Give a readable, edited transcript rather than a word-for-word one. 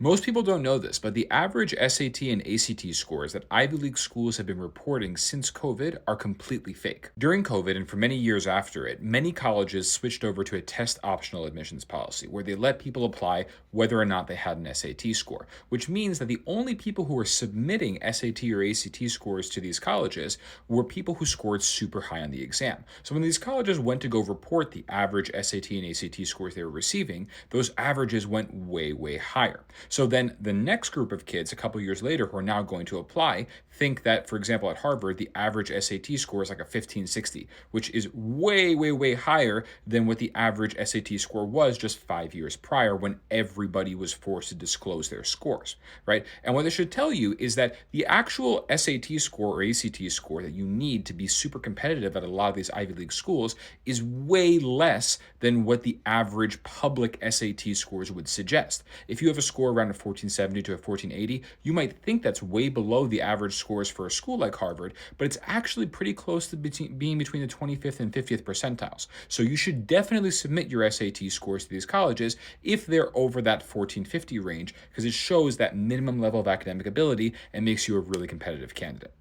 Most people don't know this, but the average SAT and ACT scores that Ivy League schools have been reporting since COVID are completely fake. During COVID and for many years after it, many colleges switched over to a test optional admissions policy where they let people apply whether or not they had an SAT score, which means that the only people who were submitting SAT or ACT scores to these colleges were people who scored super high on the exam. So when these colleges went to go report the average SAT and ACT scores they were receiving, those averages went way, way higher. So then the next group of kids a couple years later who are now going to apply think that, for example, at Harvard, the average SAT score is like a 1560, which is way, way, way higher than what the average SAT score was just 5 years prior when everybody was forced to disclose their scores, right? And what this should tell you is that the actual SAT score or ACT score that you need to be super competitive at a lot of these Ivy League schools is way less than what the average public SAT scores would suggest. If you have a score around a 1470 to a 1480, you might think that's way below the average scores for a school like Harvard, but it's actually pretty close to being between the 25th and 50th percentiles. So you should definitely submit your SAT scores to these colleges if they're over that 1450 range, because it shows that minimum level of academic ability and makes you a really competitive candidate.